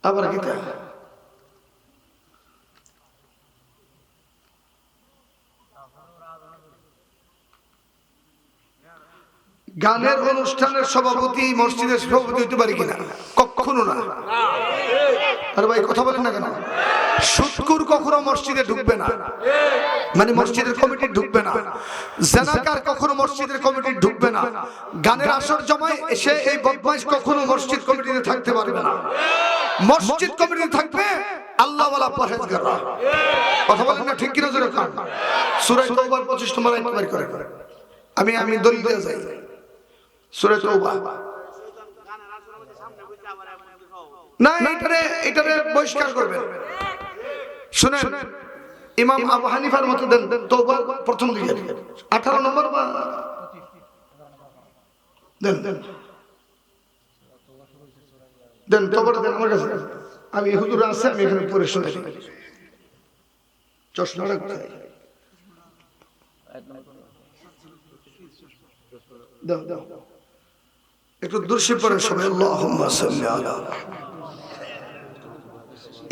আবার কি গানের অনুষ্ঠানের সভাপতি মসজিদের সভাপতি হইতে পারে কিনা? কখনো না। আরে ভাই কথা বলেন না কেন? সুদখোর কখনো মসজিদে ঢুকবে না, মানে মসজিদের কমিটি ঢুকবে না। জানাকার কখনো মসজিদের কমিটি ঢুকবে না। গানের আসর জমায় এসে এই বদমাইশ কখনো মসজিদ কমিটিতে থাকতে পারবে না। মসজিদ কমিটিতে থাকবে আল্লাহওয়ালা পরহেজগাররা। কথা বলেন না ঠিক কিনা? জোরে কান। সূরা তাওবার 25 নম্বর আয়াত বের করে আমি দলিল দিয়ে যাই। সূরা তাওবা না, এটারে বহিষ্কার করবেন। শুনেন, ইমাম আবু হানিফার মতে দেন তাওবা প্রথম দিকে 18 নম্বর বা দেন তাওবা দেন আমার কাছে। আমি হুজুর আছে, আমি এখানে পড়ে শুনাই। চশমাটা কোথায়? দাও একটু দূরশি পড়ে সবাই। আল্লাহুম্মা সাল্লি আলা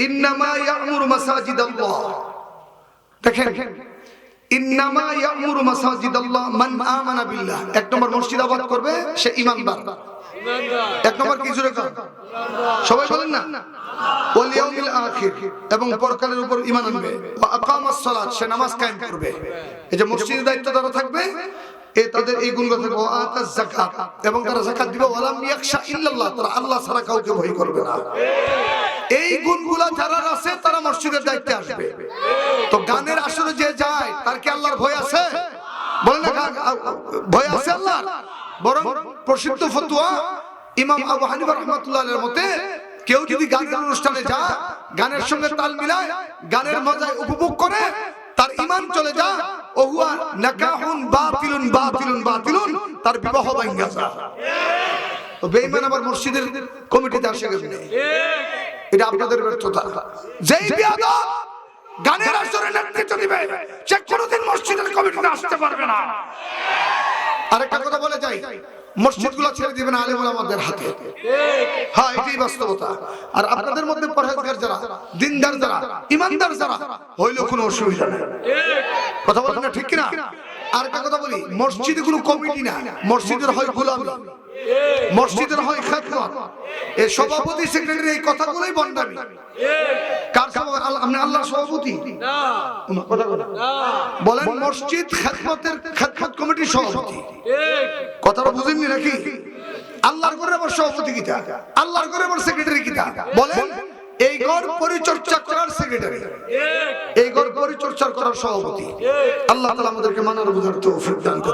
ইন্নামা ইয়া'মুরু মাসাজিদাল্লাহ। দেখেন, ইন্নামা ইয়া'মুরু মাসাজিদাল্লাহ মান আমানা বিল্লাহ। এক নম্বর মসজিদ আবাদ করবে সে ঈমানদার। এক নম্বর কি জোরে কর সবাই বলেন না? ওয়াল ইয়াউমিল আখির, এবং পরকালের উপর ঈমান আনবে। ওয়া আকামাস সালাত, সে নামাজ কায়েম করবে। এই যে মসজিদের দায়িত্ব যারা থাকবে তাদের এই গুণগুলো থাকবে। ওয়া আতাজ যাকাত, এবং তারা যাকাত দিবে। ওয়া লাম ইয়াখশা ইল্লাল্লাহ, তারা আল্লাহ ছাড়া কাউকে ভয় করবে না। এই গুণগুলো যারা আছে তারা মসজিদের দায়িত্বে আসবে। তো গানের আসরে যে যায় তার কি আল্লাহর ভয় আছে? বলেন না, ভয় আছে আল্লাহর? বরং প্রসিদ্ধ ফতোয়া ইমাম আবু হানিফা রাহমাতুল্লাহ আলাইহির মতে কেউ যদি গানের অনুষ্ঠানে যায়, গানের সঙ্গে তাল মিলায়, গানের মজা উপভোগ করে, তার ঈমান চলে যায়। ওহুয়া নাকাহুন বাতিলুন বাতিলুন বাতিলুন, তার বিবাহ ভাঙ্গা যায়। তো বেঈমান আবার মসজিদের কমিটিতে আসে কেমনে? এটা আপনাদের ব্যর্থতা। যেই বিয়াদব গানের আসরে নেতৃত্ব দিবে সে কোনোদিন মসজিদের কমিটিতে আসতে পারবে না। আরেকটা কথা বলে যাই, মসজিদগুলো ছেড়ে দিবেন আলেম ওলামাদের হাতে। হ্যাঁ, এটাই বাস্তবতা। আর আপনাদের মধ্যে পরহেজগার যারা, দিনদার যারা, ইমানদার যারা, হইলেও কোনো অসুবিধা নেই। কথা বলেন না ঠিক কিনা? আরেকটা কথা বলি, মসজিদে কোনো কমিটি না, মসজিদের হয় গোলামি, মসজিদের হয় খেদমত। এই সভাপতি সেক্রেটারি এই কথাগুলোই বন্ডামি। কার সভাপতি? আপনি আল্লাহর সভাপতি না। কথা বলেন, মসজিদ খেদমতের খেদমত কমিটির সভাপতি। কথাটা বুঝেননি নাকি? আল্লাহর ঘরে আবার সভাপতি কিটা? আল্লাহর ঘরে আবার সেক্রেটারি কিটা? বলেন, এই ঘর পরিচর্যা করার সেক্রেটারি, এই ঘর পরিচর্যা করার সভাপতি। আল্লাহ তাআলা আমাদেরকে মানার বুঝার তৌফিক দান করুন।